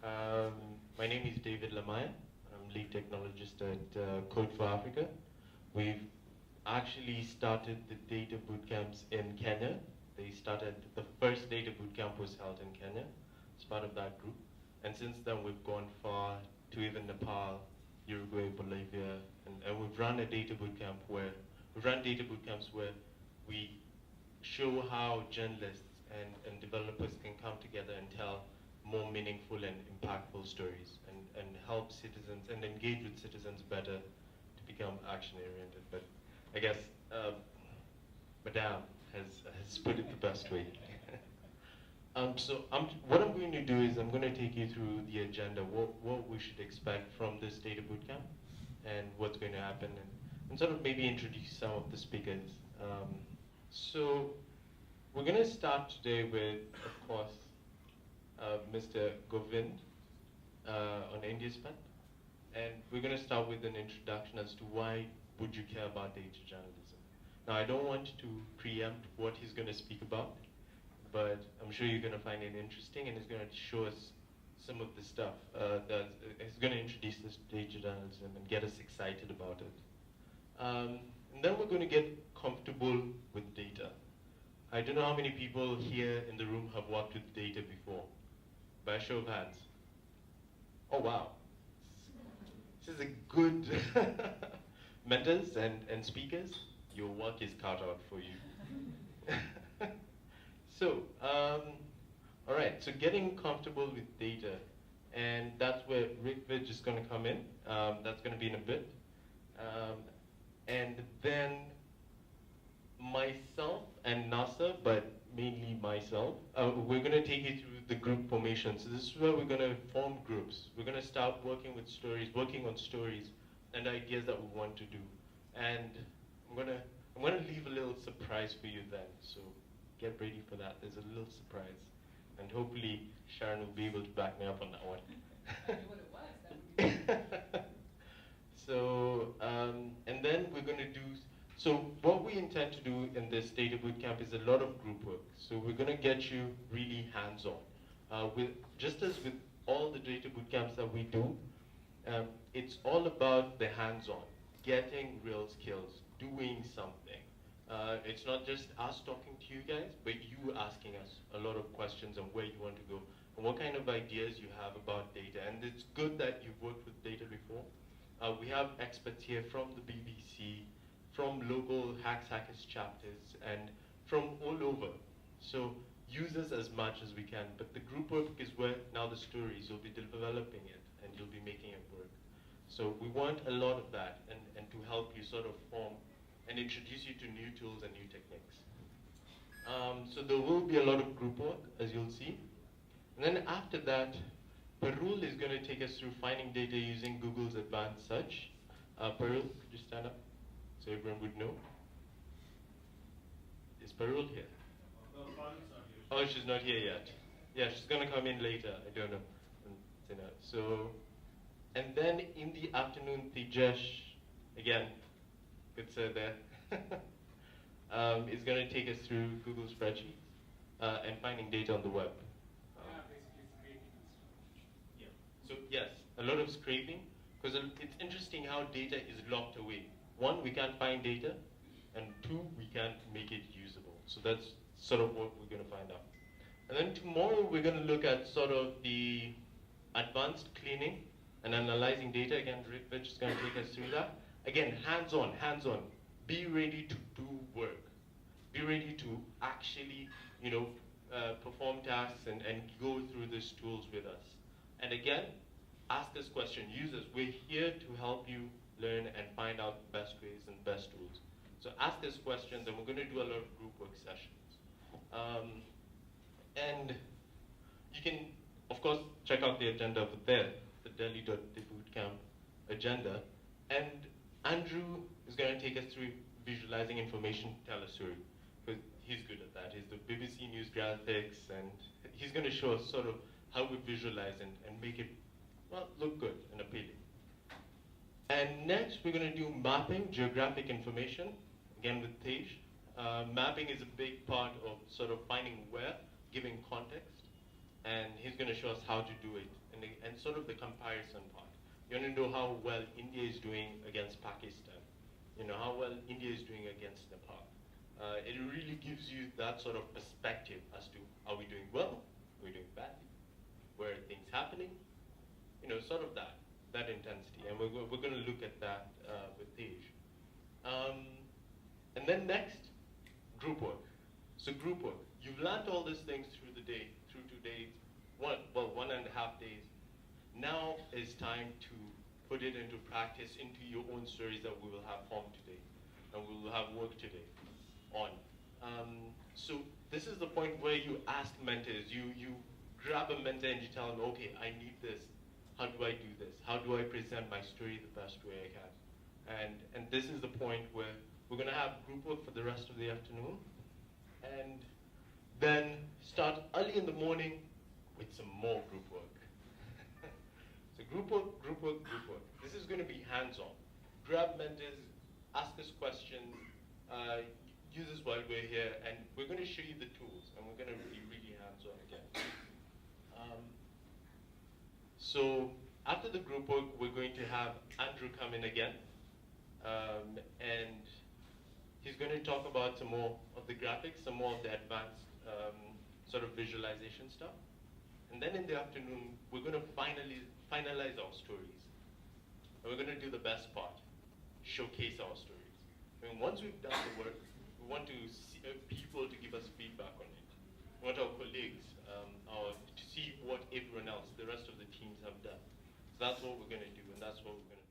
My name is David Lamaya. I'm lead technologist at Code for Africa. We've actually started the data bootcamps in Kenya. The first data bootcamp was held in Kenya as part of that group. And since then, we've gone far to even Nepal, Uruguay, Bolivia, and we've run data bootcamps where we show how journalists and developers can come together and tell more meaningful and impactful stories and help citizens and engage with citizens better to become action-oriented. But I guess Madame has put it the best way. What I'm going to do is I'm going to take you through the agenda, what we should expect from this data bootcamp and what's going to happen, and sort of maybe introduce some of the speakers. So we're going to start today with, of course, Mr. Govind on IndiaSpend. And we're going to start with an introduction as to why would you care about data journalism. Now, I don't want to preempt what he's going to speak about, but I'm sure you're going to find it interesting, and he's going to show us some of the stuff. He's going to introduce this data journalism and get us excited about it. And then we're going to get comfortable with data. I don't know how many people here in the room have worked with data before. By a show of hands. Oh, wow. This is a good mentors and speakers. Your work is cut out for you. So, all right, so getting comfortable with data, and that's where Rick Vidge is going to come in. That's going to be in a bit. And then myself and Nasser, but mainly myself, we're going to take you through the group formation. So this is where we're going to form groups. We're going to start working on stories and ideas that we want to do. And I'm going to leave a little surprise for you then. So get ready for that. There's a little surprise. And hopefully Sharon will be able to back me up on that one. I knew what it was. That would be So, and then we're going to do, so what we intend to do in this data bootcamp is a lot of group work. So we're going to get you really hands-on. Just as with all the data bootcamps that we do, it's all about the hands-on, getting real skills, doing something. It's not just us talking to you guys, but you asking us a lot of questions on where you want to go and what kind of ideas you have about data. And it's good that you've worked with data before. We have experts here from the BBC, from local Hackers chapters, and from all over. So use us as much as we can. But the group work is where now the stories, you'll be developing it and you'll be making it work. So we want a lot of that and to help you sort of form and introduce you to new tools and new techniques. So there will be a lot of group work, as you'll see. And then after that, Parul is going to take us through finding data using Google's advanced search. Parul, could you stand up so everyone would know? Is Parul here? Oh, she's not here yet. Yeah, she's going to come in later. I don't know. So, and then in the afternoon, Tejesh, again, good sir there, is going to take us through Google spreadsheets and finding data on the web. So yes, a lot of scraping, because it's interesting how data is locked away. One, we can't find data, and two, we can't make it usable. So that's sort of what we're going to find out. And then tomorrow, we're going to look at sort of the advanced cleaning and analyzing data. Again, Rick Vidge is going to take us through that. Again, hands-on, hands-on. Be ready to do work. Be ready to actually, perform tasks and go through these tools with us. And again, ask us questions, use us. We're here to help you learn and find out the best ways and best tools. So ask us questions, and we're going to do a lot of group work sessions. And you can, of course, check out the agenda over there, the Delhi.bootcamp agenda. And Andrew is going to take us through visualizing information, tell a story, because he's good at that. He's the BBC News graphics, and he's going to show us sort of how we visualize and make it, well, look good and appealing. And next, we're going to do mapping, geographic information, again with Tej. Mapping is a big part of sort of finding where, giving context. and he's going to show us how to do it, and sort of the comparison part. You want to know how well India is doing against Pakistan, how well India is doing against Nepal. It really gives you that sort of perspective as to, are we doing well, are we doing badly, where are things happening, sort of that intensity. And we're going to look at that with Tej. And then next, group work. So group work. You've learned all these things through the day, through 2 days, 1.5 days. Now is time to put it into practice, into your own stories that we will have formed today, and we will have work today on. So this is the point where you ask mentors, you grab a mentor and you tell them, okay, I need this. How do I do this? How do I present my story the best way I can? And this is the point where we're going to have group work for the rest of the afternoon, and then start early in the morning with some more group work. So group work, group work, group work. This is going to be hands-on. Grab mentors, ask us questions, use this while we're here, and we're going to show you the tools, and we're going to be really hands-on again. So after the group work, we're going to have Andrew come in again, and he's going to talk about some more of the graphics, some more of the advanced sort of visualization stuff. And then in the afternoon, we're going to finalize our stories. And we're going to do the best part, showcase our stories. I mean, once we've done the work, we want to see people to give us feedback on it. We want our colleagues to see what everyone else, the rest of the teams have done. So that's what we're going to do, and that's what we're going to